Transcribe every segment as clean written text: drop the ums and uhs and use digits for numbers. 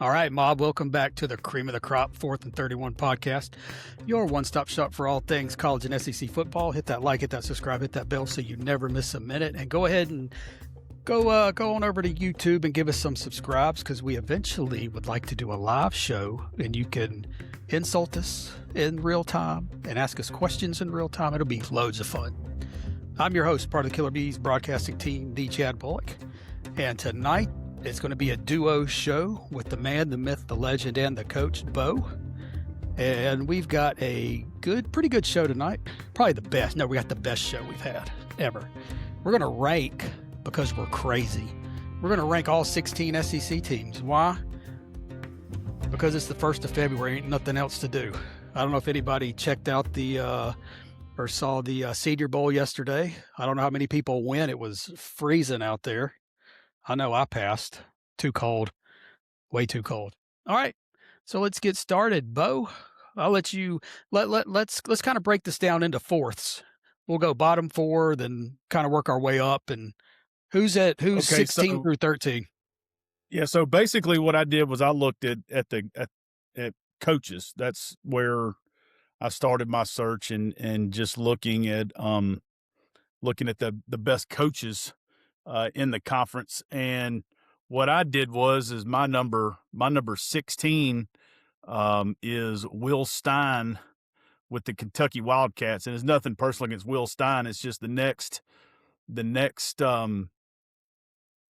All right, Mob, welcome back to the Cream of the Crop 4th and 31 podcast, your one-stop shop for all things college and SEC football. Hit that like, hit that subscribe, hit that bell so you never miss a minute. And go ahead and go on over to YouTube and give us some subscribes because we eventually would like to do a live show and you can insult us in real time and ask us questions in real time. It'll be loads of fun. I'm your host, part of the Killer Bees broadcasting team, the Chad Bullock. And tonight, it's going to be a duo show with the man, the myth, the legend, and the coach, Bo. And we've got a pretty good show tonight. Probably the best. No, we got the best show we've had ever. We're going to rank, because we're crazy, we're going to rank all 16 SEC teams. Why? Because it's the 1st of February. Ain't nothing else to do. I don't know if anybody checked out or saw the Senior Bowl yesterday. I don't know how many people went. It was freezing out there. I know I passed. Too cold. Way too cold. All right. So let's get started. Bo, I'll let you let's kind of break this down into fourths. We'll go bottom 4, then kind of work our way up. And who's 16 through 13? Yeah, so basically what I did was I looked at coaches. That's where I started my search and just looking at the best coaches in the conference. And what I did is my number 16 is Will Stein with the Kentucky Wildcats. And it's nothing personal against Will Stein. It's just the next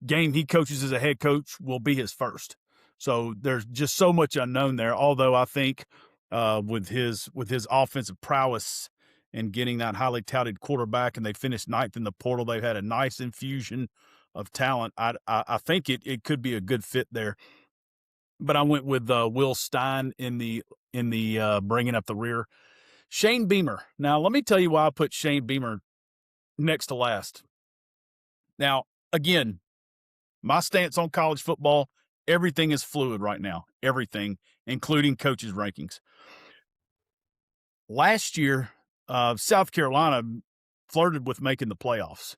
game he coaches as a head coach will be his first. So there's just so much unknown there. Although I think with his offensive prowess and getting that highly touted quarterback, and they finished 9th in the portal. They've had a nice infusion of talent. I think it could be a good fit there. But I went with Will Stein in the bringing up the rear. Shane Beamer. Now, let me tell you why I put Shane Beamer next to last. Now, again, my stance on college football, everything is fluid right now. Everything, including coaches' rankings. Last year, South Carolina flirted with making the playoffs.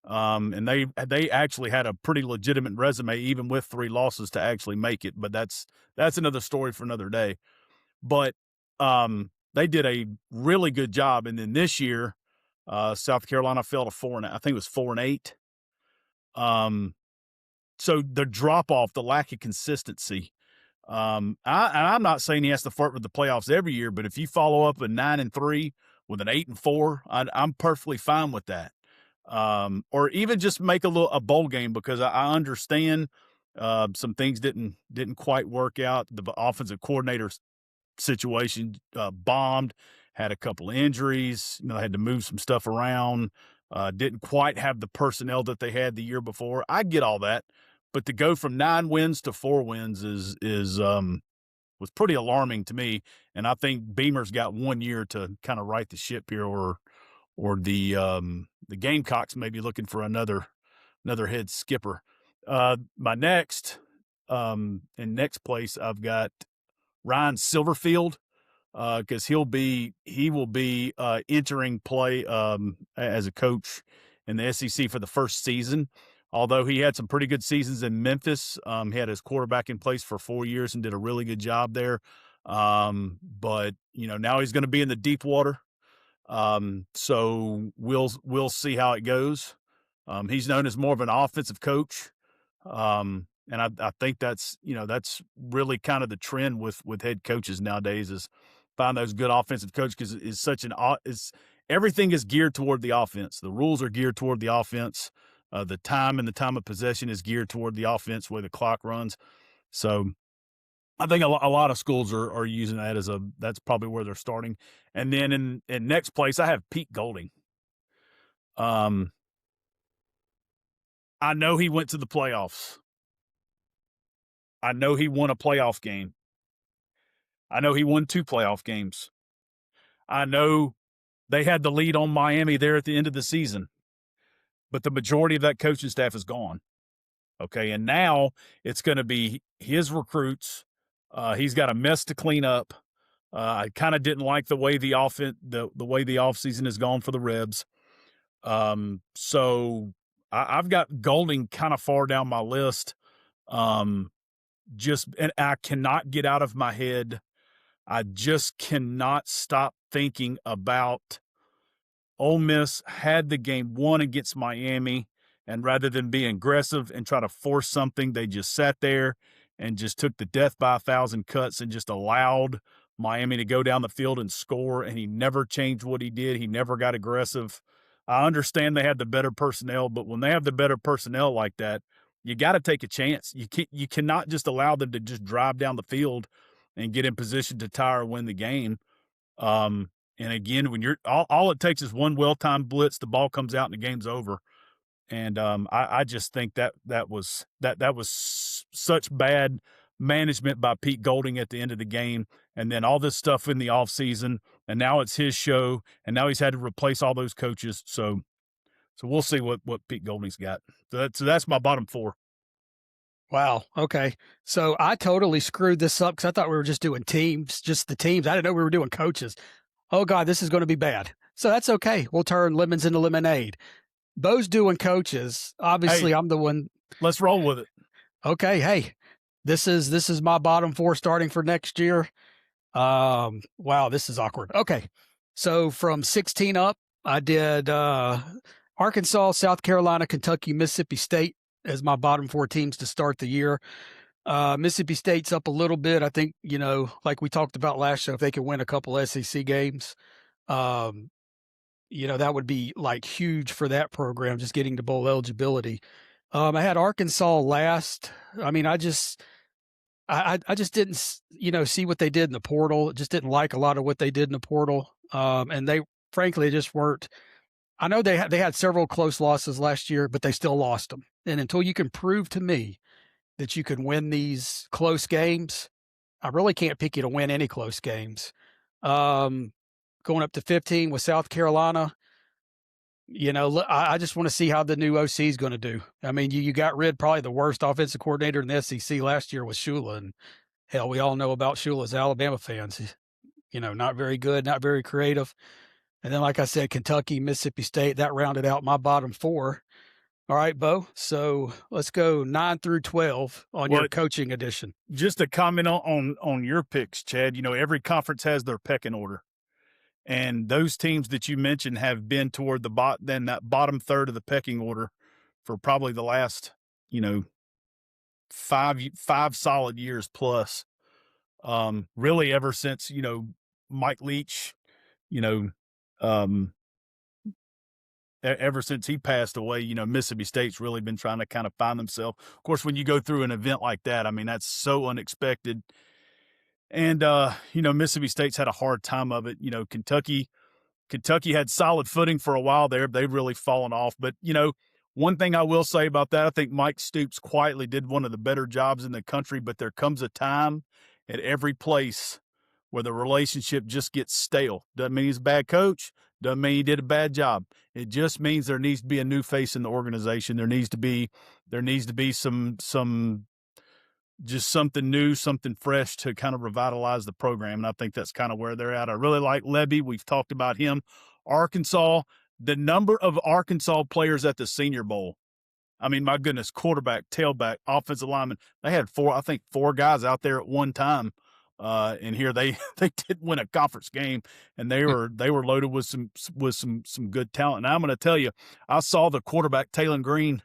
And they actually had a pretty legitimate resume, even with 3 losses, to actually make it. But that's another story for another day. But they did a really good job. And then this year, South Carolina fell to 4, and I think it was 4-8. So the drop off, the lack of consistency. I'm not saying he has to flirt with the playoffs every year, but if you follow up a 9-3 with an 8-4, I'm perfectly fine with that. Or even just make a bowl game, because I understand some things didn't quite work out. The offensive coordinator situation bombed, had a couple of injuries. They had to move some stuff around. Didn't quite have the personnel that they had the year before. I get all that. But to go from 9 wins to 4 wins was pretty alarming to me. And I think Beamer's got 1 year to kind of right the ship here, or the Gamecocks may be looking for another head skipper. My next place, I've got Ryan Silverfield, because he will be entering play as a coach in the SEC for the first season. Although he had some pretty good seasons in Memphis, he had his quarterback in place for 4 years and did a really good job there. But now he's going to be in the deep water. So we'll see how it goes. He's known as more of an offensive coach. And I think that's really kind of the trend with head coaches nowadays, is find those good offensive coaches, because everything is geared toward the offense. The rules are geared toward the offense. The time of possession is geared toward the offense, where the clock runs. So I think a lot of schools are using that that's probably where they're starting. And then in next place, I have Pete Golding. I know he went to the playoffs. I know he won a playoff game. I know he won 2 playoff games. I know they had the lead on Miami there at the end of the season, but the majority of that coaching staff is gone. Okay. And now it's going to be his recruits. He's got a mess to clean up. I kind of didn't like the way the offseason has gone for the Rebs. So I've got Golding kind of far down my list. and I cannot get out of my head. I just cannot stop thinking about Ole Miss had the game won against Miami, and rather than be aggressive and try to force something, they just sat there and just took the death by 1,000 cuts and just allowed Miami to go down the field and score, and he never changed what he did. He never got aggressive. I understand they had the better personnel, but when they have the better personnel like that, you got to take a chance. You cannot just allow them to just drive down the field and get in position to tie or win the game. And again, when you're all it takes is one well-timed blitz, the ball comes out and the game's over. And I just think that was such bad management by Pete Golding at the end of the game. And then all this stuff in the offseason, and now it's his show, and now he's had to replace all those coaches. So we'll see what Pete Golding's got. So that's my bottom four. Wow. Okay. So I totally screwed this up because I thought we were just doing teams, just the teams. I didn't know we were doing coaches. Oh, God, this is going to be bad. So that's okay. We'll turn lemons into lemonade. Bo's doing coaches. Obviously, Hey, I'm the one. Let's roll with it. Okay. Hey, this is my bottom four starting for next year. Wow, this is awkward. Okay. So from 16 up, I did Arkansas, South Carolina, Kentucky, Mississippi State as my bottom four teams to start the year. Mississippi State's up a little bit. I think, like we talked about last show, if they could win a couple SEC games, that would be like huge for that program, just getting to bowl eligibility. I had Arkansas last. I mean, I just didn't, see what they did in the portal. Just didn't like a lot of what they did in the portal. And they frankly just weren't. I know they had several close losses last year, but they still lost them. And until you can prove to me that you can win these close games, I really can't pick you to win any close games. Going up to 15 with South Carolina, I just want to see how the new OC is going to do. I mean, you got rid probably the worst offensive coordinator in the SEC last year was Shula, and hell, we all know about Shula as Alabama fans. Not very good, not very creative. And then, like I said, Kentucky, Mississippi State, that rounded out my bottom four. All right, Bo. So let's go 9 through 12 on your coaching edition. Just to comment on your picks, Chad, every conference has their pecking order. And those teams that you mentioned have been toward that bottom third of the pecking order for probably the last, 5 solid years plus. Really ever since, Mike Leach, ever since he passed away, Mississippi State's really been trying to kind of find themselves. Of course, when you go through an event like that, I mean, that's so unexpected. And, Mississippi State's had a hard time of it. Kentucky had solid footing for a while there. They've really fallen off. But, one thing I will say about that, I think Mike Stoops quietly did one of the better jobs in the country, but there comes a time at every place where the relationship just gets stale. Doesn't mean he's a bad coach. Doesn't mean he did a bad job. It just means there needs to be a new face in the organization. There needs to be some just something new, something fresh to kind of revitalize the program. And I think that's kind of where they're at. I really like Lebby. We've talked about him. Arkansas, the number of Arkansas players at the Senior Bowl. I mean, my goodness, quarterback, tailback, offensive lineman. They had four guys out there at one time. And here they did win a conference game, and they were loaded with some good talent. And I'm going to tell you, I saw the quarterback Taylon Green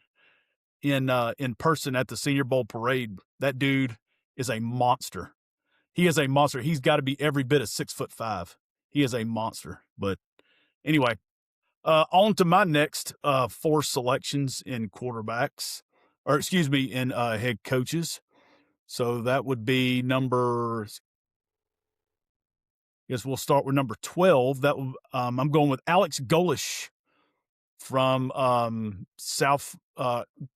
in person at the Senior Bowl parade. That dude is a monster. He is a monster. He's got to be every bit of 6'5". He is a monster. But anyway, on to my next 4 selections in quarterbacks, in head coaches. So that would be we'll start with number 12. I'm going with Alex Golesh from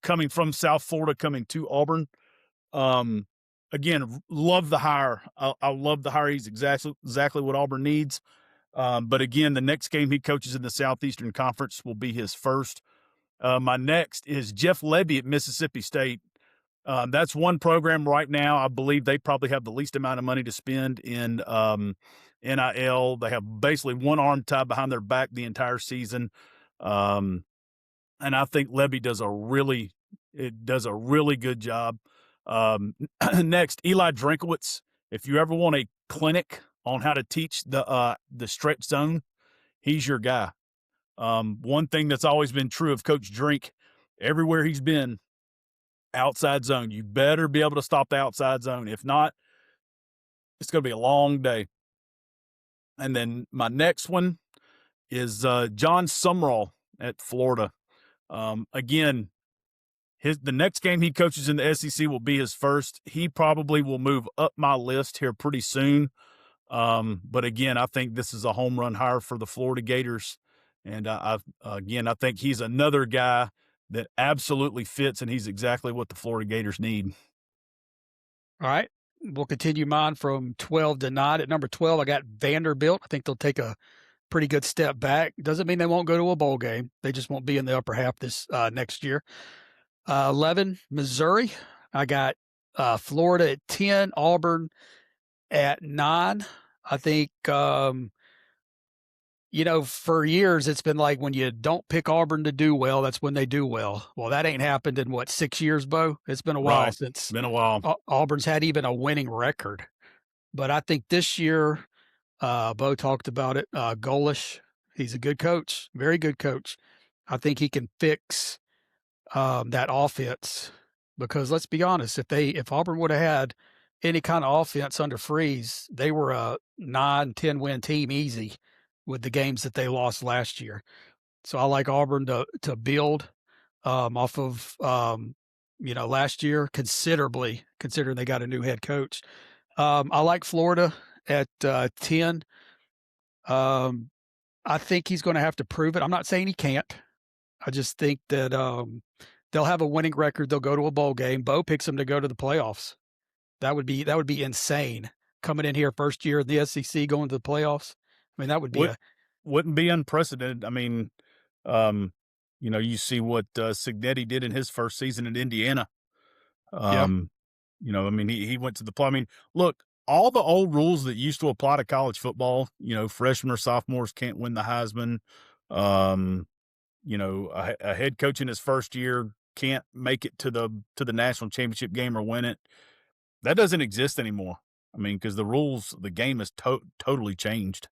coming from South Florida, coming to Auburn. Again, love the hire. I love the hire. He's exactly what Auburn needs. But again, the next game he coaches in the Southeastern Conference will be his first. My next is Jeff Lebby at Mississippi State. That's one program right now. I believe they probably have the least amount of money to spend in NIL. They have basically one arm tied behind their back the entire season. And I think Lebby does a really good job. Next, Eli Drinkowitz. If you ever want a clinic on how to teach the stretch zone, he's your guy. One thing that's always been true of Coach Drink, everywhere he's been, outside zone. You better be able to stop the outside zone. If not, it's going to be a long day. And then my next one is John Sumrall at Florida. Again, the next game he coaches in the SEC will be his first. He probably will move up my list here pretty soon. But again, I think this is a home run hire for the Florida Gators. And I think he's another guy that absolutely fits, and he's exactly what the Florida Gators need. All right. We'll continue mine from 12 to 9. At number 12, I got Vanderbilt. I think they'll take a pretty good step back. Doesn't mean they won't go to a bowl game. They just won't be in the upper half this next year. 11, Missouri. I got Florida at 10, Auburn at 9. I think, for years it's been like when you don't pick Auburn to do well, that's when they do well. Well, that ain't happened in, 6 years, Bo? It's been a while Right. since It's been a while. Auburn's had even a winning record. But I think this year, Bo talked about it, Golish, he's a good coach, very good coach. I think he can fix that offense because let's be honest, if Auburn would have had any kind of offense under Freeze, they were a 9-10 win team easy with the games that they lost last year. So I like Auburn to build off of last year considerably, considering they got a new head coach. I like Florida at 10. I think he's going to have to prove it. I'm not saying he can't. I just think that they'll have a winning record. They'll go to a bowl game. Bo picks them to go to the playoffs. That would be insane. Coming in here first year in the SEC, going to the playoffs. I mean, that would be wouldn't be unprecedented. I mean, you see what Cignetti did in his first season in Indiana. Yeah. He went to the play. I mean, look, all the old rules that used to apply to college football, freshmen or sophomores can't win the Heisman. A head coach in his first year can't make it to the national championship game or win it. That doesn't exist anymore. I mean, because the game has totally changed.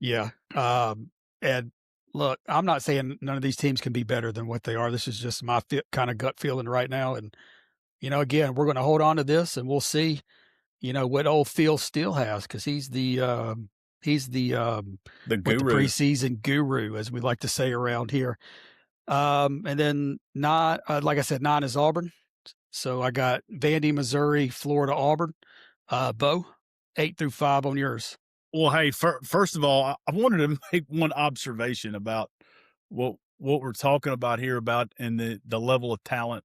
Yeah. And look, I'm not saying none of these teams can be better than what they are. This is just my kind of gut feeling right now. And, again, we're going to hold on to this and we'll see, what old Phil Steele has because he's the guru. The preseason guru, as we like to say around here. And then 9, like I said, 9 is Auburn. So I got Vandy, Missouri, Florida, Auburn. Bo, 8 through 5 on yours. Well, hey, first of all, I wanted to make one observation about what we're talking about here and the level of talent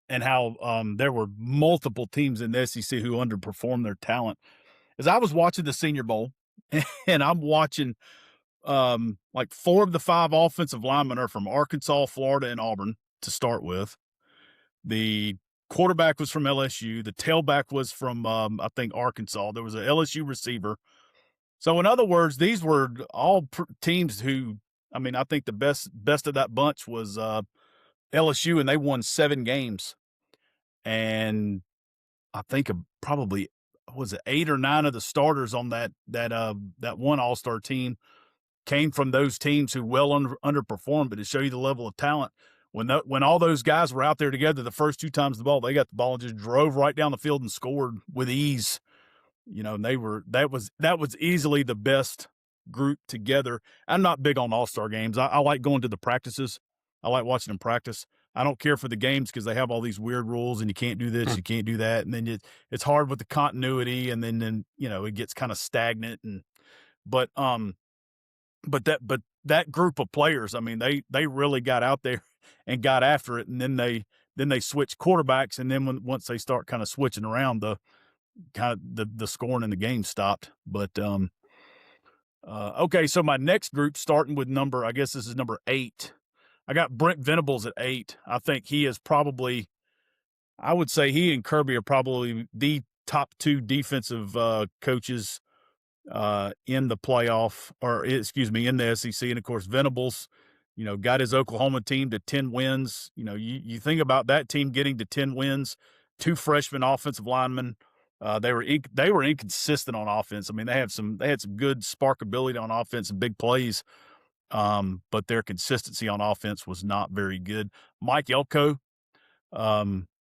and how there were multiple teams in the SEC who underperformed their talent. As I was watching the Senior Bowl, and I'm watching like 4 of the 5 offensive linemen are from Arkansas, Florida, and Auburn to start with. The quarterback was from LSU. The tailback was from, I think, Arkansas. There was an LSU receiver. So, in other words, these were all teams who, I mean, I think the best of that bunch was LSU, and they won 7 games. And I think probably, was it 8 or 9 of the starters on that one All-Star team came from those teams who well underperformed. But to show you the level of talent, when all those guys were out there together the first 2 times they got the ball and just drove right down the field and scored with ease. And that was easily the best group together. I'm not big on All-Star games. I like going to the practices. I like watching them practice. I don't care for the games because they have all these weird rules and you can't do this, you can't do that. And then it's hard with the continuity and then it gets kind of stagnant. But that group of players, I mean, they really got out there and got after it. And then they switch quarterbacks. And then once they start kind of switching around, the scoring in the game stopped. But okay, so my next group, starting with I guess this is number 8. I got Brent Venables at 8. I think he is probably, I would say he and Kirby are probably the top 2 defensive coaches in the playoff, in the SEC. And of course, Venables got his Oklahoma team to 10 wins. You think about that team getting to 10 wins, 2 freshman offensive linemen. They were inconsistent on offense. I mean, they had some good spark ability on offense and big plays, but their consistency on offense was not very good. Mike Elko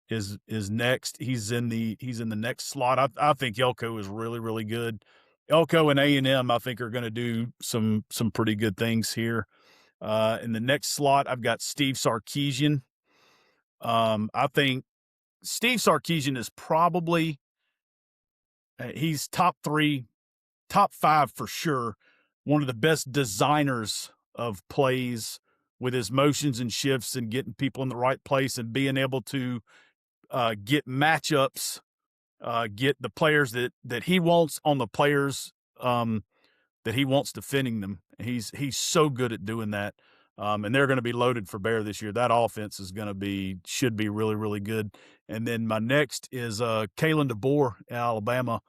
is next. He's in the next slot. I think Elko is really, really good. Elko and A&M, I think, are going to do some pretty good things here. In the next slot, I've got Steve Sarkisian. I think Steve Sarkisian is probably he's top 3, top 5 for sure. One of the best designers of plays with his motions and shifts and getting people in the right place and being able to get matchups, get the players that he wants on the players that he wants defending them. He's so good at doing that. And they're going to be loaded for bear this year. That offense should be really, really good. And then my next is Kalen DeBoer at Alabama.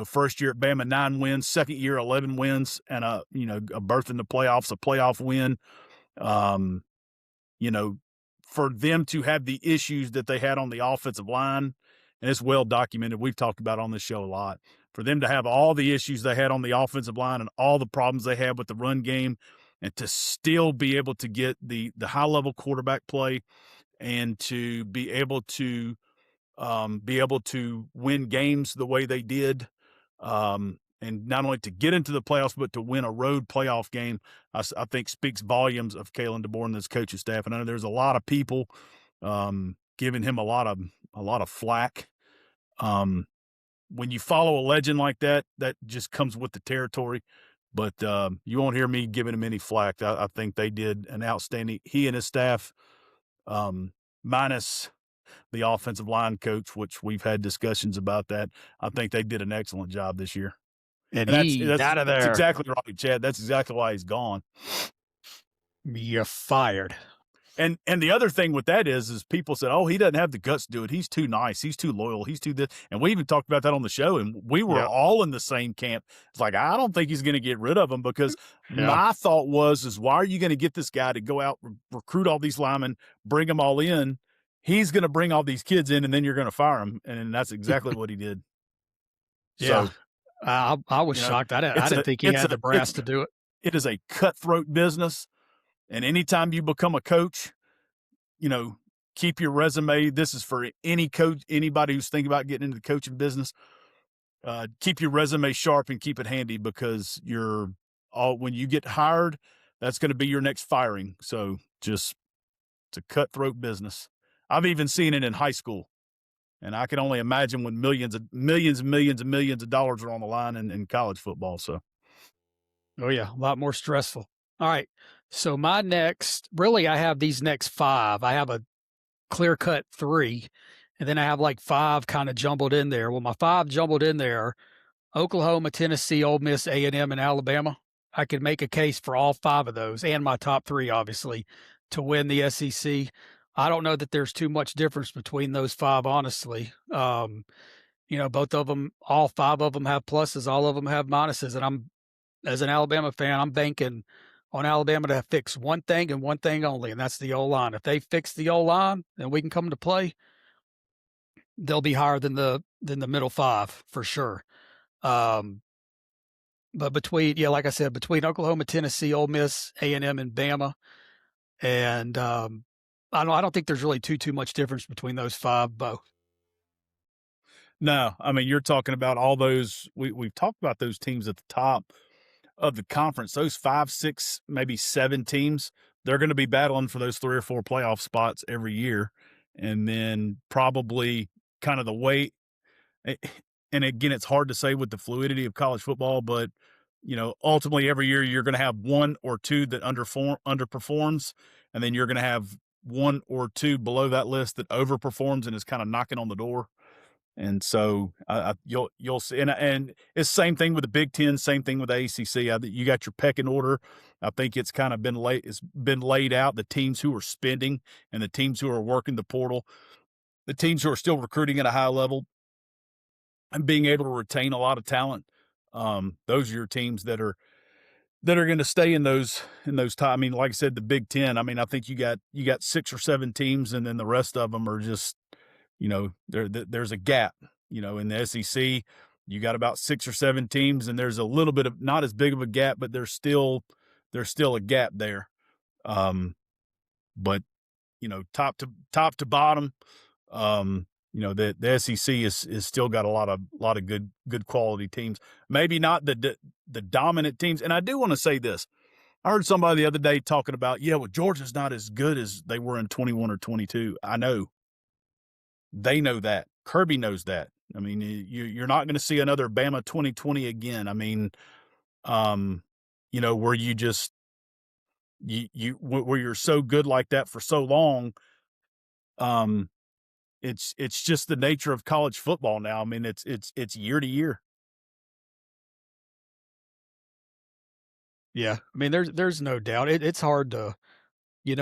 First year at Bama, 9 wins, second year, 11 wins, and a berth in the playoffs, a playoff win. For them to have the issues that they had on the offensive line, and it's well documented. We've talked about it on this show a lot. For them to have all the issues they had on the offensive line and all the problems they had with the run game, and to still be able to get the high-level quarterback play and to be able to win games the way they did, and not only to get into the playoffs but to win a road playoff game, I think speaks volumes of Kalen DeBoer and his coaching staff. And I know there's a lot of people giving him a lot of flack. When you follow a legend like that, that just comes with the territory. But you won't hear me giving him any flack. I think they did an outstanding. He and his staff, minus the offensive line coach, which we've had discussions about that. I think they did an excellent job this year. And that's out of there. That's exactly right, Chad. That's exactly why he's gone. You're fired. And the other thing with that is people said, oh, he doesn't have the guts to do it. He's too nice. He's too loyal. He's too this. And we even talked about that on the show, and we were all in the same camp. It's like, I don't think he's going to get rid of him, because my thought was why are you going to get this guy to go out, recruit all these linemen, bring them all in? He's going to bring all these kids in, and then you're going to fire him. And that's exactly what he did. Yeah. So, I was shocked. I didn't think he had the brass to do it. It is a cutthroat business. And anytime you become a coach, keep your resume. This is for any coach, anybody who's thinking about getting into the coaching business. Keep your resume sharp and keep it handy, because when you get hired, that's going to be your next firing. So it's a cutthroat business. I've even seen it in high school, and I can only imagine when millions of dollars are on the line in college football. So, oh yeah, a lot more stressful. All right. So I have these next 5. I have a clear-cut 3, and then I have like 5 kind of jumbled in there. Well, my 5 jumbled in there: Oklahoma, Tennessee, Ole Miss, A&M, and Alabama. I could make a case for all 5 of those, and my top 3, obviously, to win the SEC. I don't know that there's too much difference between those 5, honestly. Both of them, all 5 of them have pluses, all of them have minuses, and as an Alabama fan, I'm banking on Alabama to fix one thing and one thing only, and that's the O-line. If they fix the O-line and we can come to play, they'll be higher than the middle 5 for sure. But like I said, between Oklahoma, Tennessee, Ole Miss, A&M, and Bama, and I don't think there's really too much difference between those 5 both. No, I mean, you're talking about all those. We've talked about those teams at the top of the conference. Those 5, 6, maybe 7 teams, they're going to be battling for those 3 or 4 playoff spots every year. And then probably kind of the way, and again, it's hard to say with the fluidity of college football, but ultimately every year you're going to have 1 or 2 that underperforms, and then you're going to have 1 or 2 below that list that overperforms and is kind of knocking on the door. And so you'll see, and it's the same thing with the Big Ten, same thing with the ACC. You got your pecking order. I think it's kind of been laid out. The teams who are spending and the teams who are working the portal, the teams who are still recruiting at a high level and being able to retain a lot of talent. Those are your teams that are that are going to stay in those top. I mean, like I said, the Big Ten. I mean, I think you got 6 or 7 teams, and then the rest of them are just, there's a gap. In the SEC, you got about 6 or 7 teams, and there's a little bit of not as big of a gap, but there's still a gap there. But top to bottom, the SEC is still got a lot of good quality teams. Maybe not the dominant teams. And I do want to say this. I heard somebody the other day talking about, Georgia's not as good as they were in 21 or 22. I know. They know that. Kirby knows that. I mean, you're not going to see another Bama 2020 again. I mean, where you just where you're so good like that for so long. It's just the nature of college football now. I mean, it's year to year. Yeah, I mean, there's no doubt. It's hard to,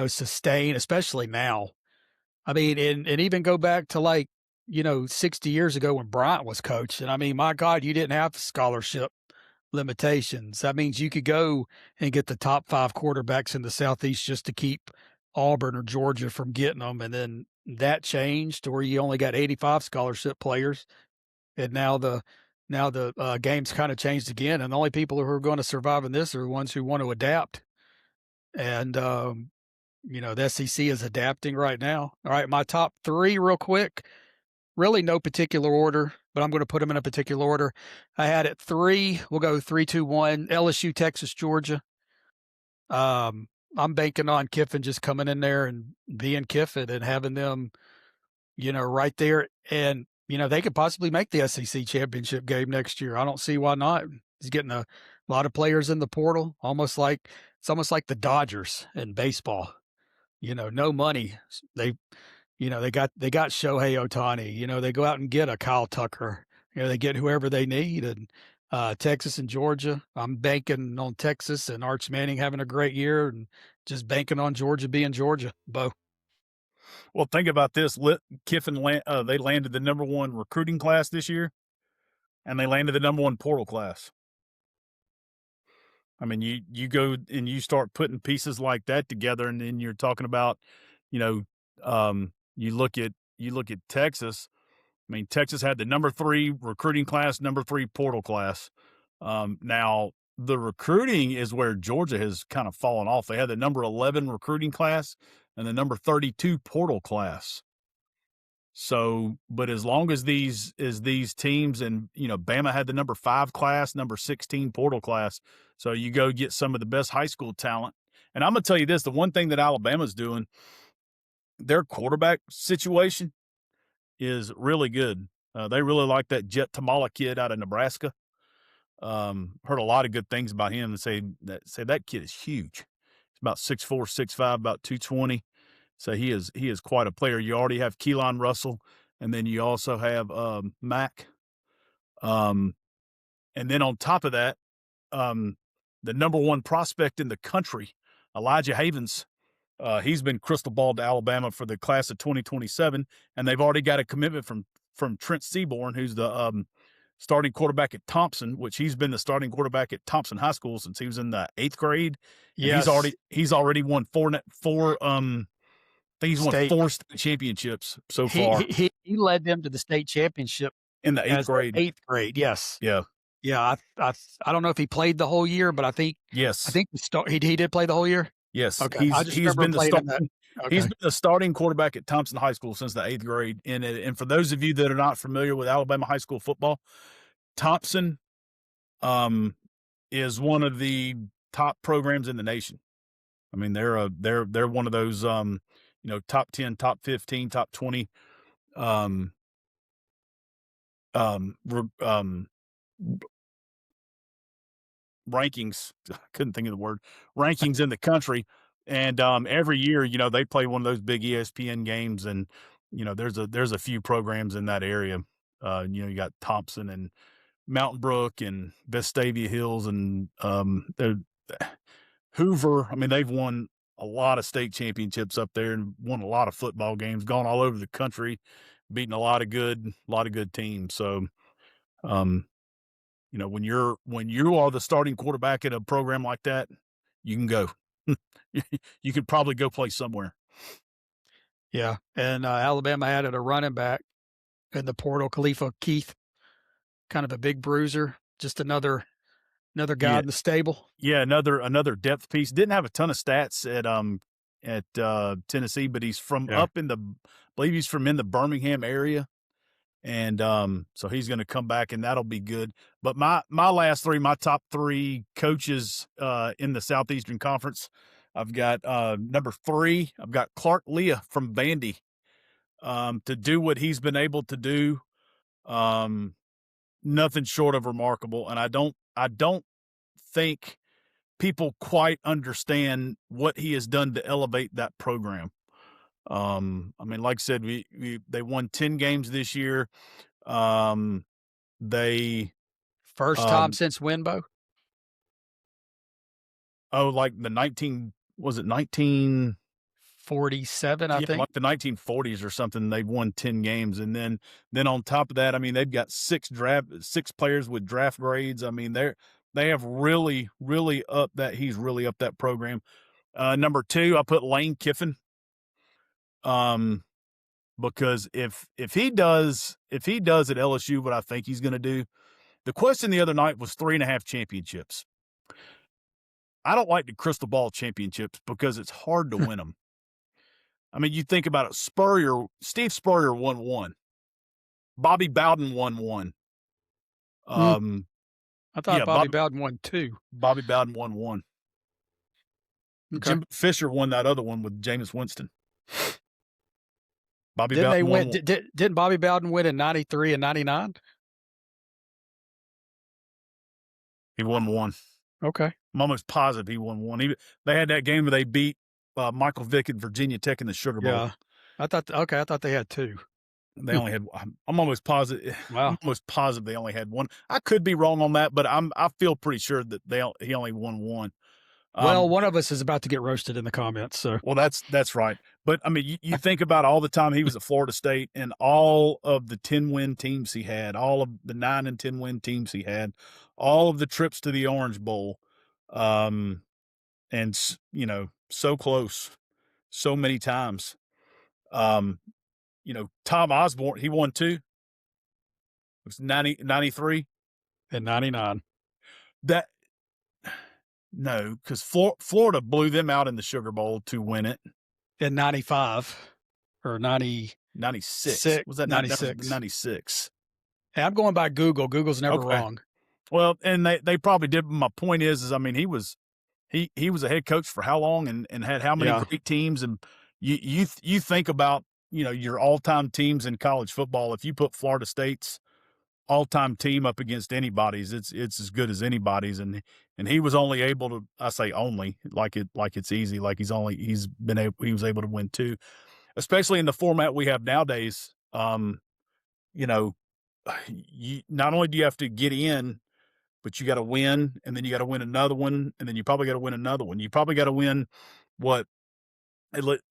sustain, especially now. I mean, and even go back to 60 years ago when Bryant was coach. And I mean, my God, you didn't have scholarship limitations. That means you could go and get the top 5 quarterbacks in the Southeast just to keep Auburn or Georgia from getting them. And then that changed to where you only got 85 scholarship players. And now the game's kind of changed again. And the only people who are going to survive in this are the ones who want to adapt. And, the SEC is adapting right now. All right, my top 3 real quick. Really no particular order, but I'm going to put them in a particular order. I had at 3. We'll go 3, 2, 1. LSU, Texas, Georgia. I'm banking on Kiffin just coming in there and being Kiffin and having them, right there. And, they could possibly make the SEC championship game next year. I don't see why not. He's getting a lot of players in the portal, it's almost like the Dodgers in baseball. No money. They got Shohei Ohtani. They go out and get a Kyle Tucker. They get whoever they need. And Texas and Georgia, I'm banking on Texas and Arch Manning having a great year, and just banking on Georgia being Georgia. Bo. Well, think about this. Kiffin, they landed the number 1 recruiting class this year, and they landed the number 1 portal class. I mean, you go and you start putting pieces like that together, and then you're talking about, you look at Texas. I mean, Texas had the number 3 recruiting class, number 3 portal class. Now the recruiting is where Georgia has kind of fallen off. They had the number 11 recruiting class and the number 32 portal class. So, but as long as these teams, and Bama had the number 5 class, number 16 portal class. So you go get some of the best high school talent. And I'm going to tell you this, the one thing that Alabama's doing, their quarterback situation is really good. They really like that Jet Tamala kid out of Nebraska. Heard a lot of good things about him, and say that kid is huge. He's about 6'4", 6'5", about 220. So he is quite a player. You already have Keelan Russell, and then you also have Mack. And then on top of that, the number 1 prospect in the country, Elijah Havens. He's been crystal balled to Alabama for the class of 2027, and they've already got a commitment from Trent Seaborn, who's the starting quarterback at Thompson, which he's been the starting quarterback at Thompson High School since he was in the 8th grade. Yes. He's already won 4 I think he's won 4 state championships so far. He led them to the state championship in the 8th grade. 8th grade, yes. Yeah. Yeah, I don't know if he played the whole year, but I think he did play the whole year. Yes. Okay. He's been the starting quarterback at Thompson High School since the 8th grade. And for those of you that are not familiar with Alabama high school football, Thompson is one of the top programs in the nation. I mean, they're one of those top 10, top 15, top 20 rankings. I couldn't think of the word. Rankings in the country. And every year, they play one of those big ESPN games, and there's a few programs in that area. You got Thompson and Mountain Brook and Vestavia Hills and Hoover. I mean, they've won a lot of state championships up there and won a lot of football games, gone all over the country, beating a lot of good teams. So, When you are the starting quarterback at a program like that, you can go. You could probably go play somewhere. Yeah, and Alabama added a running back in the portal, Khalifa Keith, kind of a big bruiser, just another guy Yeah. in the stable. Yeah, another depth piece. Didn't have a ton of stats at Tennessee, but he's from up in the I believe he's from in the Birmingham area. And so he's going to come back, and that'll be good. But my top three coaches in the Southeastern Conference, I've got number 3, I've got Clark Leah from Vandy. To do what he's been able to do, nothing short of remarkable. And I don't think people quite understand what he has done to elevate that program. I mean, like I said, they won 10 games this year. They First time since Winbo? Like the 19 47, I think. like the 1940s or something. They've won 10 games, and then on top of that, I mean, they've got 6 players with draft grades. I mean, they have really up that. He's really up that program. Number 2, I put Lane Kiffin. Because if he does at LSU what I think he's going to do, the question the other night was 3.5 championships. I don't like the crystal ball championships because it's hard to win them. I mean, you think about it. Steve Spurrier won 1. Bobby Bowden won 1. I thought Bobby Bowden won 2. Bobby Bowden won 1. Okay. Jim Fisher won that other one with Jameis Winston. Didn't Bobby Bowden win in 93 and 99? He won 1. Okay. I'm almost positive he won 1. They had that game where they beat Michael Vick at Virginia Tech in the Sugar Bowl. Yeah. I thought they had 2. They only had. I'm almost positive. Wow. I'm almost positive they only had 1. I could be wrong on that, but I feel pretty sure that he only won 1. Well, one of us is about to get roasted in the comments. So, well, that's right. But I mean, you think about all the time he was at Florida State and all of the 10-win teams he had, all of the 9 and 10-win teams he had, all of the trips to the Orange Bowl, and so close, so many times. Tom Osborne, he won 2. It was 93 and 99. No, because Florida blew them out in the Sugar Bowl to win it. In 95 or 96. Was that 96? 96. Hey, I'm going by Google. Google's never wrong. Well, and they probably did. My point is I mean, he was a head coach for how long and had how many great teams. And you think about, your all-time teams in college football. If you put Florida State's all-time team up against anybody's, it's as good as anybody's. And he was only able to, I say only, like it's easy, like he was able to win 2, especially in the format we have nowadays. Not only do you have to get in, but you got to win, and then you got to win another one, and then you probably got to win another one. You probably got to win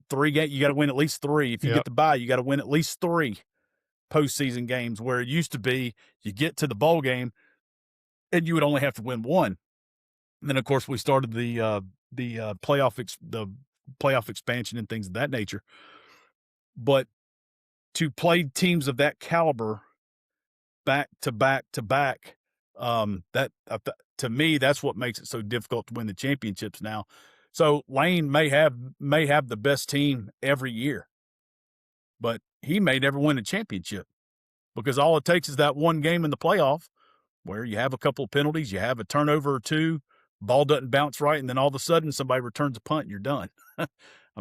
3 games. You got to win at least 3. If you get the bye, you got to win at least 3 postseason games, where it used to be you get to the bowl game and you would only have to win 1. And then, of course, we started the playoff expansion and things of that nature. But to play teams of that caliber back to back to back, that to me, that's what makes it so difficult to win the championships now. So Lane may have the best team every year, but he may never win a championship, because all it takes is that one game in the playoff where you have a couple of penalties, you have a turnover or 2, ball doesn't bounce right, and then all of a sudden somebody returns a punt and you're done. I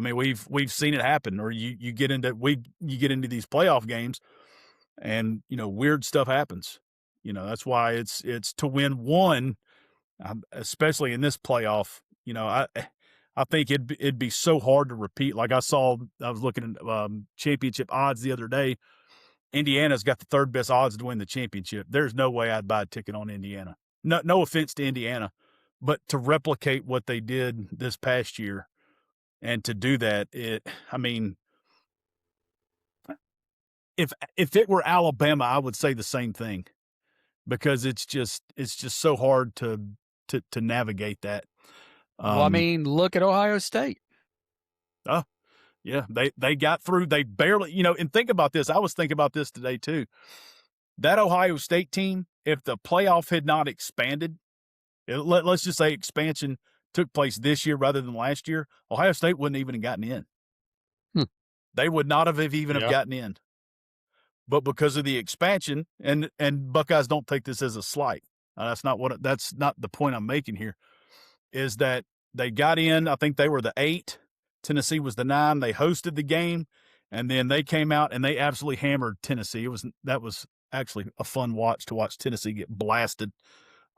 mean, we've seen it happen. Or you get into these playoff games, and weird stuff happens. That's why it's to win 1, especially in this playoff. I think it'd be so hard to repeat. Like I was looking at championship odds the other day. Indiana's got the 3rd best odds to win the championship. There's no way I'd buy a ticket on Indiana. No offense to Indiana, but to replicate what they did this past year, and to do that, if it were Alabama, I would say the same thing, because it's just so hard to navigate that. Well, I mean, look at Ohio State. Oh, yeah, they got through. They barely, and think about this. I was thinking about this today too. That Ohio State team, if the playoff had not expanded, let's just say expansion took place this year rather than last year, Ohio State wouldn't even have gotten in. They would not have even have gotten in. But because of the expansion, and Buckeyes don't take this as a slight. That's not the point I'm making here, is that they got in. I think they were the 8. Tennessee was the 9. They hosted the game, and then they came out and they absolutely hammered Tennessee. That was actually a fun watch to watch Tennessee get blasted.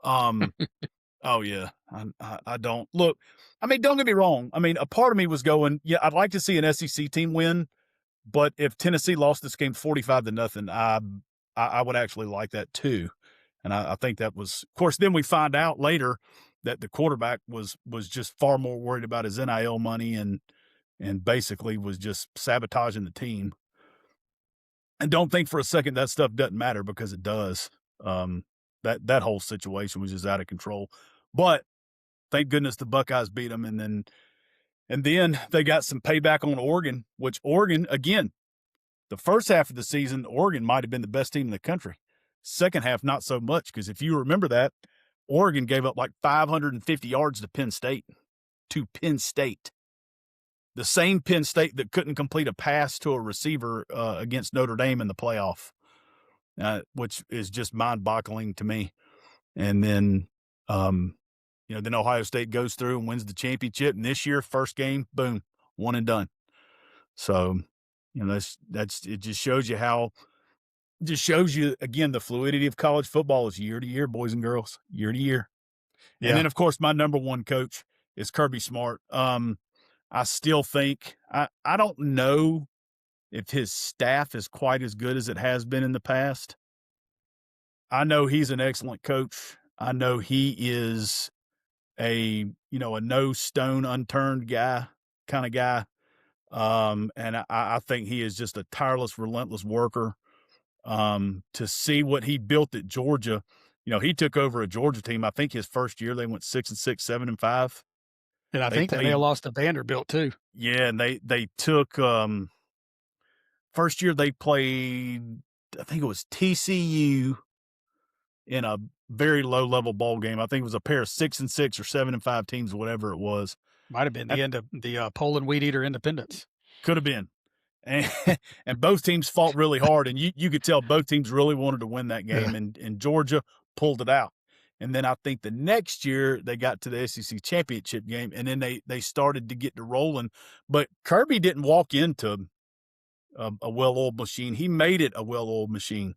Oh yeah, I don't look. I mean, don't get me wrong. I mean, a part of me was going, yeah, I'd like to see an SEC team win, but if Tennessee lost this game 45-0, I would actually like that too. And I think that was, of course, then we find out later that the quarterback was just far more worried about his NIL money and basically was just sabotaging the team. And don't think for a second that stuff doesn't matter, because it does. That whole situation was just out of control. But thank goodness the Buckeyes beat them, and then they got some payback on Oregon, which Oregon, again, the first half of the season, Oregon might have been the best team in the country. Second half, not so much, because if you remember that, Oregon gave up like 550 yards to Penn State. The same Penn State that couldn't complete a pass to a receiver against Notre Dame in the playoff, which is just mind-boggling to me. And then, then Ohio State goes through and wins the championship. And this year, first game, boom, one and done. So, it just shows you again, the fluidity of college football is year to year, boys and girls, year to year. Yeah. And then, of course, my number one coach is Kirby Smart. I still think I don't know if his staff is quite as good as it has been in the past. I know he's an excellent coach. I know he is a no stone unturned kind of guy. And I think he is just a tireless, relentless worker. To see what he built at Georgia, he took over a Georgia team. I think his first year they went 6-6, 7-5. And I think they may have lost to Vanderbilt too. Yeah, and they took first year they played, I think it was TCU in a very low level bowl game. I think it was a pair of 6-6 or 7-5 teams, whatever it was. Might have been the end of the Poland Weed Eater Independence. Could have been. And both teams fought really hard, and you could tell both teams really wanted to win that game, and Georgia pulled it out. And then I think the next year they got to the SEC championship game, and then they started to get to rolling. But Kirby didn't walk into a well-oiled machine. He made it a well-oiled machine.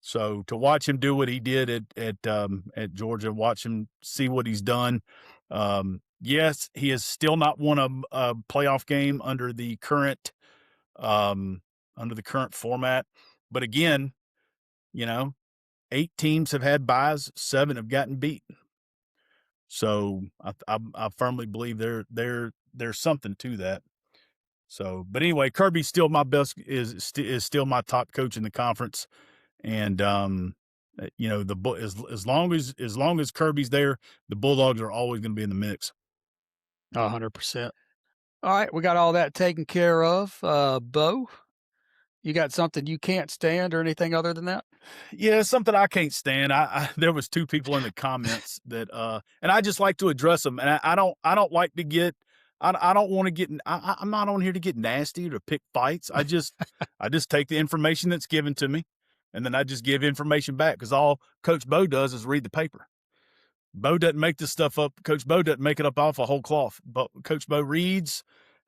So to watch him do what he did at Georgia, watch him see what he's done. Yes, he has still not won a playoff game under the current format. But again, 8 teams have had byes, 7 have gotten beat. So I firmly believe there's something to that. So, but anyway, Kirby's still my best, is still my top coach in the conference. And as long as Kirby's there, the Bulldogs are always going to be in the mix. 100%. All right, we got all that taken care of. Bo, you got something you can't stand or anything other than that? Yeah, something I can't stand. There was 2 people in the comments that and I just like to address them. And I don't like to get, I don't want to get, I'm not on here to get nasty or to pick fights. I just take the information that's given to me, and then I just give information back, because all Coach Bo does is read the paper. Bo doesn't make this stuff up. Coach Bo doesn't make it up off a whole cloth. But Coach Bo reads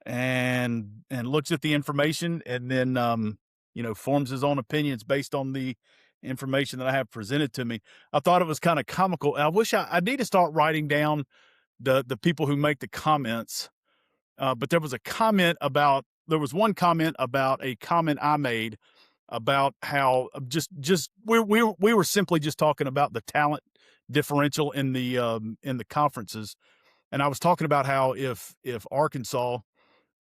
and looks at the information, and then forms his own opinions based on the information that I have presented to me. I thought it was kind of comical. I wish I need to start writing down the people who make the comments. But there was one comment about a comment I made about how we were simply just talking about the talent differential in the conferences. And I was talking about how if Arkansas,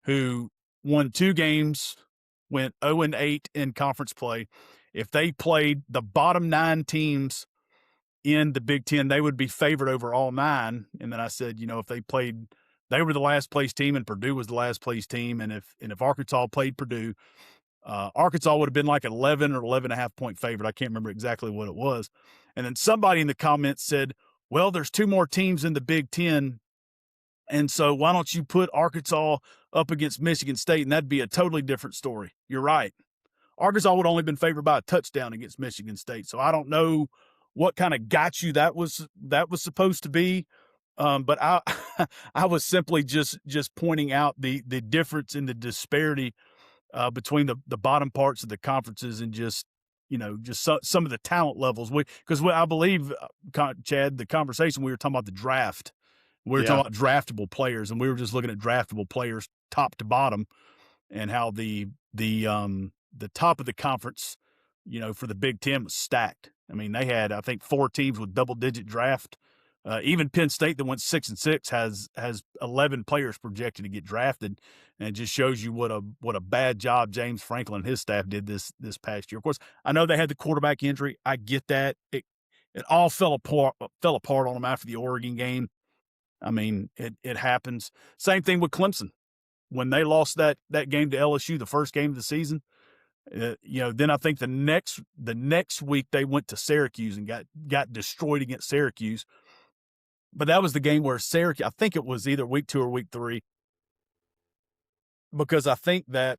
who won 2 games, went 0-8 in conference play, if they played the bottom 9 teams in the Big Ten, they would be favored over all 9. And then I said, if they played, they were the last place team and Purdue was the last place team. And if Arkansas played Purdue, Arkansas would have been like 11 or 11.5 point favorite. I can't remember exactly what it was. And then somebody in the comments said, well, there's 2 more teams in the Big Ten. And so why don't you put Arkansas up against Michigan State? And that'd be a totally different story. You're right. Arkansas would have only been favored by a touchdown against Michigan State. So I don't know what kind of got you that was supposed to be. But I I was simply just pointing out the difference in the disparity between the bottom parts of the conferences and just some of the talent levels. Because I believe, Chad, the conversation we were talking about the draft. We were talking about draftable players, and we were just looking at draftable players top to bottom, and how the top of the conference, for the Big Ten was stacked. I mean, they had, I think, 4 teams with double-digit draft. Even Penn State, that went 6-6, has 11 players projected to get drafted, and it just shows you what a bad job James Franklin and his staff did this past year. Of course, I know they had the quarterback injury. I get that. It all fell apart on them after the Oregon game. I mean, it happens. Same thing with Clemson. When they lost that game to LSU, the first game of the season, then I think the next week they went to Syracuse and got destroyed against Syracuse. But that was the game where Syracuse, I think it was either week 2 or week 3, because I think it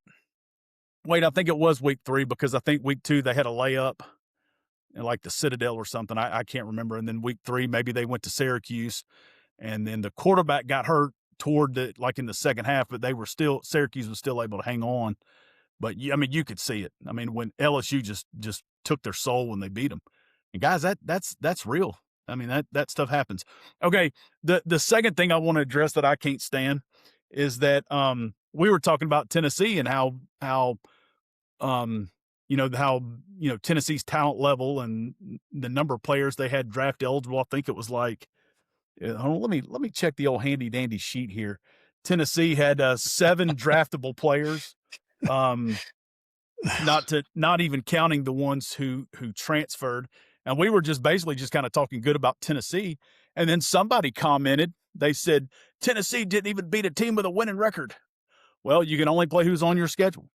was week 3, because I think week 2 they had a layup in like the Citadel or something. I can't remember. And then week 3, maybe they went to Syracuse, and then the quarterback got hurt in the second half, but Syracuse was still able to hang on. But you could see it. I mean, when LSU just took their soul when they beat them. And guys, that's real. I mean, that stuff happens. Okay, the second thing I want to address that I can't stand is that we were talking about Tennessee and how Tennessee's talent level and the number of players they had draft eligible. I think it was like, let me check the old handy dandy sheet here. Tennessee had 7 draftable players. Not even counting the ones who transferred. And we were just basically kind of talking good about Tennessee. And then somebody commented, they said, Tennessee didn't even beat a team with a winning record. Well, you can only play who's on your schedule.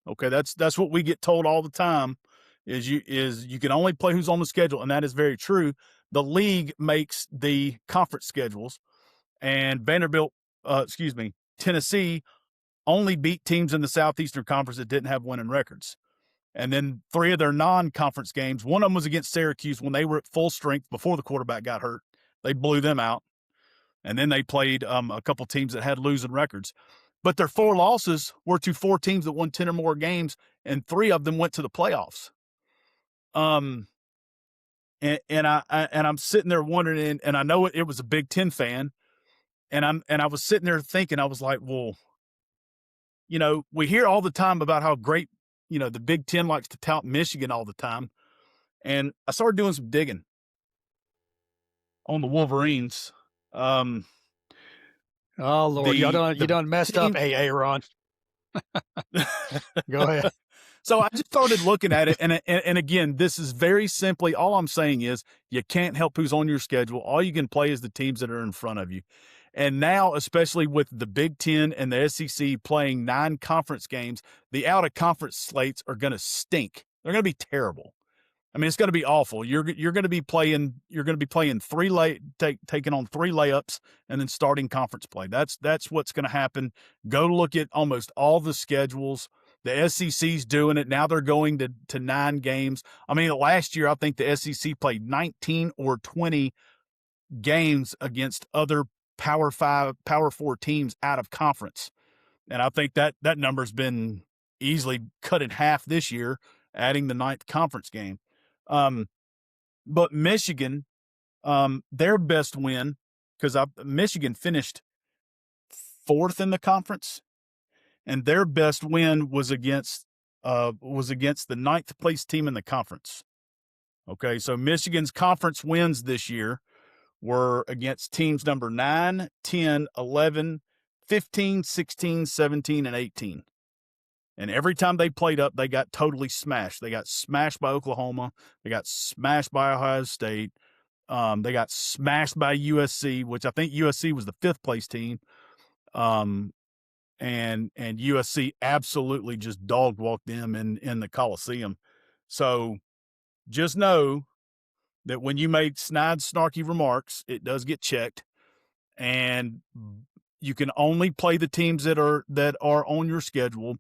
Okay, that's what we get told all the time is you can only play who's on the schedule, and that is very true. The league makes the conference schedules, and Tennessee only beat teams in the Southeastern Conference that didn't have winning records. And then 3 of their non-conference games, one of them was against Syracuse when they were at full strength before the quarterback got hurt. They blew them out. And then they played a couple teams that had losing records. But their 4 losses were to 4 teams that won 10 or more games, and 3 of them went to the playoffs. And I'm sitting there wondering, and I know it was a Big Ten fan, and I was sitting there thinking, I was like, well, we hear all the time about how great, the Big Ten likes to tout Michigan all the time. And I started doing some digging on the Wolverines. Oh, Lord, you done messed up, AA Ron. Go ahead. So I just started looking at it. And again, this is very simply, all I'm saying is you can't help who's on your schedule. All you can play is the teams that are in front of you. And now, especially with the Big Ten and the SEC playing 9 conference games, the out-of-conference slates are going to stink. They're going to be terrible. I mean, it's going to be awful. You're going to be playing 3 taking on 3 layups and then starting conference play. That's what's going to happen. Go look at almost all the schedules. The SEC's doing it. Now they're going to 9 games. I mean, last year I think the SEC played 19 or 20 games against other Power 5, Power 4 teams out of conference. And I think that number's been easily cut in half this year, adding the 9th conference game. But Michigan, their best win, because Michigan finished 4th in the conference, and their best win was against the 9th place team in the conference. Okay, so Michigan's conference wins this year were against teams number 9, 10, 11, 15, 16, 17, and 18. And every time they played up, they got totally smashed. They got smashed by Oklahoma. They got smashed by Ohio State. They got smashed by USC, which I think USC was the 5th place team. And USC absolutely just dog walked them in the Coliseum. So just know that when you make snide, snarky remarks, it does get checked, and you can only play the teams that are on your schedule.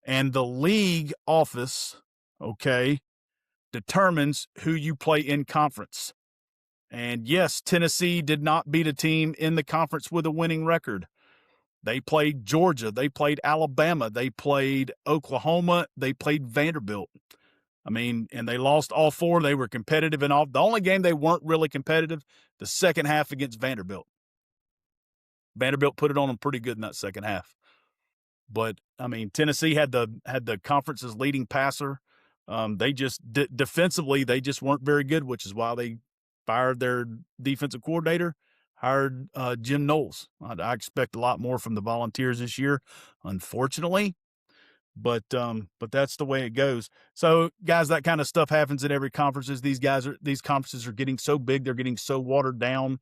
And the league office, okay, determines who you play in conference. And yes, Tennessee did not beat a team in the conference with a winning record. They played Georgia. They played Alabama. They played Oklahoma. They played Vanderbilt. I mean, and they lost all 4. They were competitive in all. The only game they weren't really competitive, the second half against Vanderbilt. Vanderbilt put it on them pretty good in that second half. But I mean, Tennessee had the conference's leading passer. They just defensively, they just weren't very good, which is why they fired their defensive coordinator, hired Jim Knowles. I expect a lot more from the Volunteers this year, unfortunately. But that's the way it goes. So, guys, that kind of stuff happens in every conferences. These conferences are getting so big, they're getting so watered down.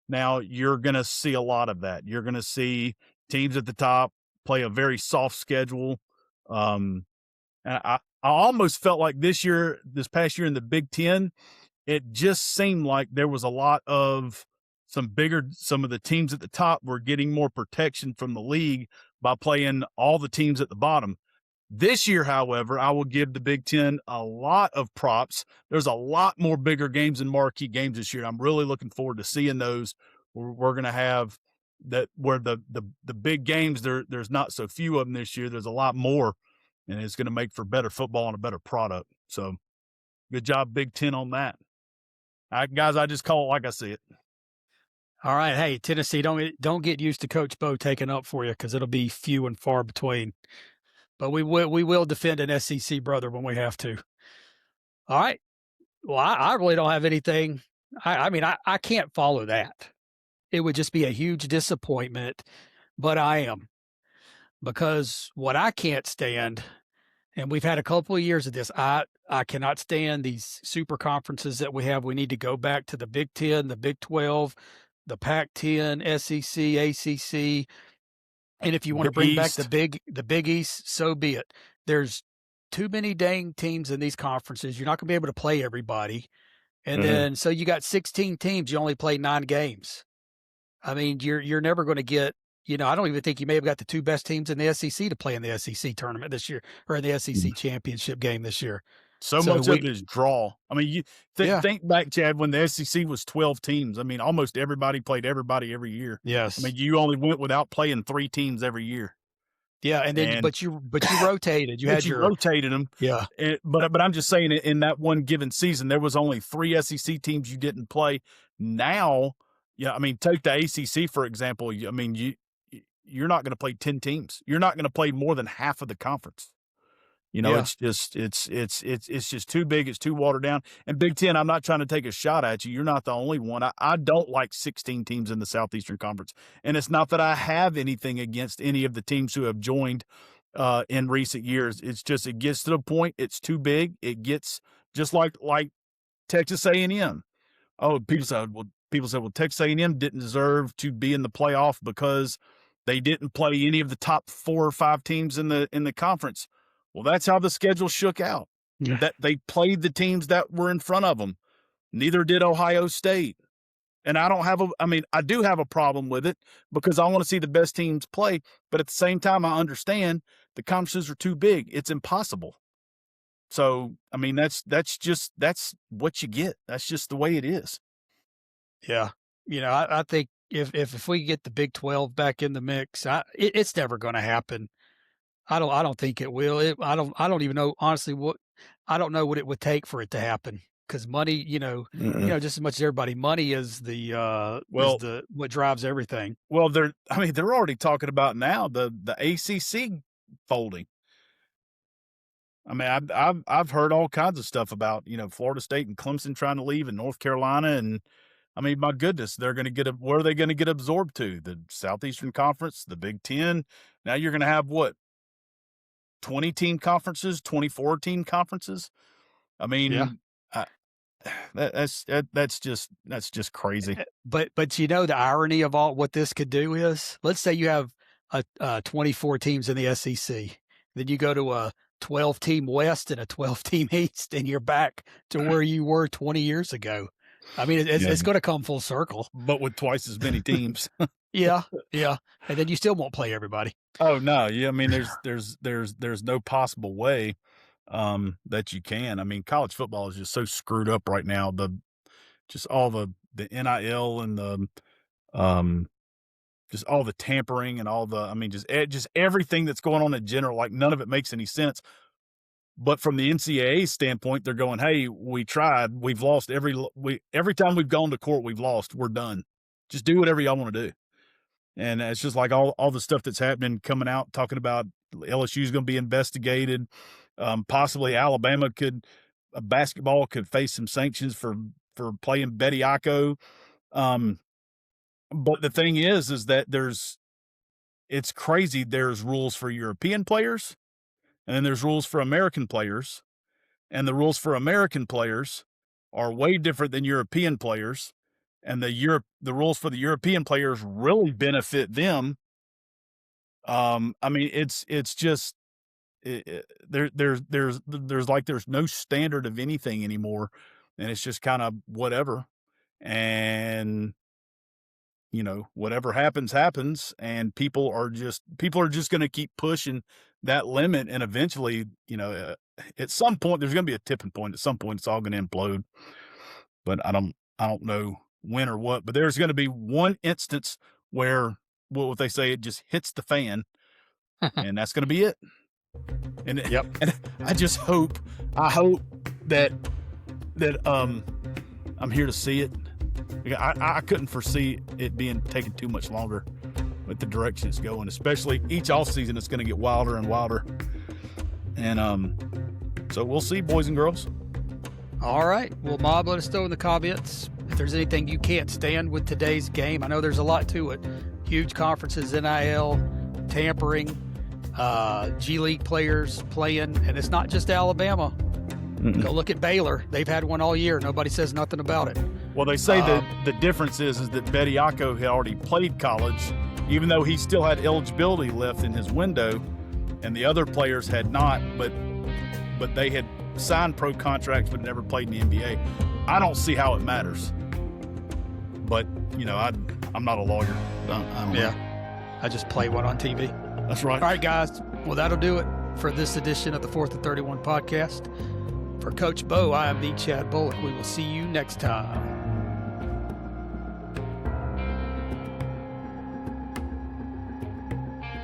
Now you're going to see a lot of that. You're going to see teams at the top play a very soft schedule. And I almost felt like this past year in the Big Ten, it just seemed like there was a lot of some of the teams at the top were getting more protection from the league by playing all the teams at the bottom. This year, however, I will give the Big Ten a lot of props. There's a lot more bigger games and marquee games this year. I'm really looking forward to seeing those. We're going to have that where the big games, there's not so few of them this year. There's a lot more, and it's going to make for better football and a better product. So good job, Big Ten, on that. All right, guys, I just call it like I see it. All right. Hey, Tennessee, don't get used to Coach Bo taking up for you, because it'll be few and far between. But we will defend an SEC brother when we have to. All right. Well, I really don't have anything. I mean, I can't follow that. It would just be a huge disappointment, but I am. Because what I can't stand, and we've had a couple of years of this, I cannot stand these super conferences that we have. We need to go back to the Big 10, the Big 12, the Pac-10, SEC, ACC. And if you want to bring back the Big East, so be it. There's too many dang teams in these conferences. You're not going to be able to play everybody. And then, so you got 16 teams. You only play 9 games. I mean, you're never going to get, I don't even think you may have got the 2 best teams in the SEC to play in the SEC tournament this year, or in the SEC championship game this year. So much of it is draw. I mean, you think back, Chad, when the SEC was 12 teams. I mean, almost everybody played everybody every year. Yes. I mean, you only went without playing 3 teams every year. Yeah, and then but you rotated. You rotated them. Yeah. But I'm just saying, in that one given season, there was only 3 SEC teams you didn't play. Now, I mean, take the ACC for example. I mean, you're not going to play 10 teams. You're not going to play more than half of the conference. It's just too big. It's too watered down. And Big Ten, I'm not trying to take a shot at you. You're not the only one. I don't like 16 teams in the Southeastern Conference. And it's not that I have anything against any of the teams who have joined in recent years. It's just, it gets to the point, it's too big. It gets just like Texas A&M. Oh, people said, well, Texas A&M didn't deserve to be in the playoff because they didn't play any of the top 4 or 5 teams in the conference. Well, that's how the schedule shook out. Yeah. That they played the teams that were in front of them. Neither did Ohio State. And I do have a problem with it because I want to see the best teams play. But at the same time, I understand the conferences are too big. It's impossible. So, I mean, that's what you get. That's just the way it is. Yeah. I think if we get the Big 12 back in the mix, it's never going to happen. I don't think it will. I don't even know, honestly, I don't know what it would take for it to happen. Because money, just as much as everybody, money is what drives everything. Well, they're already talking about now the ACC folding. I mean, I've heard all kinds of stuff about Florida State and Clemson trying to leave, and North Carolina, and I mean, my goodness, they're going to where are they going to get absorbed to? The Southeastern Conference, the Big Ten. Now you're going to have what? 20-team conferences, 24-team conferences. I mean, Yeah. that's just crazy. But the irony of all what this could do is, let's say you have 24 teams in the SEC, then you go to a 12-team West and a 12-team East, and you're back to where you were 20 years ago. I mean, it's going to come full circle, but with twice as many teams. Yeah, and then you still won't play everybody. Oh no, yeah. I mean, there's no possible way that you can. I mean, college football is just so screwed up right now. Just all the NIL and the just all the tampering and all the, I mean, just everything that's going on in general. Like, none of it makes any sense. But from the NCAA standpoint, they're going, "Hey, we tried. We've lost every time we've gone to court, we've lost. We're done. Just do whatever y'all want to do." And it's just like all the stuff that's happening, coming out, talking about LSU is going to be investigated. Possibly Alabama basketball could face some sanctions for playing Bediako. But the thing is that it's crazy. There's rules for European players, and then there's rules for American players, and the rules for American players are way different than European players. And the rules for the European players really benefit them. I mean, it's just there's no standard of anything anymore, and it's just kind of whatever. And whatever happens, and people are just going to keep pushing that limit, and eventually, at some point there's going to be a tipping point. At some point, it's all going to implode. But I don't know when or what, but there's going to be one instance where what they say, it just hits the fan, and that's going to be it. And and I hope that I'm here to see it. I couldn't foresee it being taken too much longer with the direction it's going, especially each offseason. It's going to get wilder and wilder. And so we'll see, boys and girls. All right. Well, Mob, let us know in the comments if there's anything you can't stand with today's game. I know there's a lot to it. Huge conferences, NIL, tampering, G League players playing, and it's not just Alabama. Go look at Baylor. They've had one all year. Nobody says nothing about it. Well, they say that the difference is that Bediako had already played college, even though he still had eligibility left in his window, and the other players had not, but they had signed pro contracts but never played in the NBA. I don't see how it matters. But, I'm not a lawyer. I don't know. I just play one on TV. That's right. All right, guys. Well, that'll do it for this edition of the 4th and 31 podcast. For Coach Bo, I am the Chad Bullock. We will see you next time.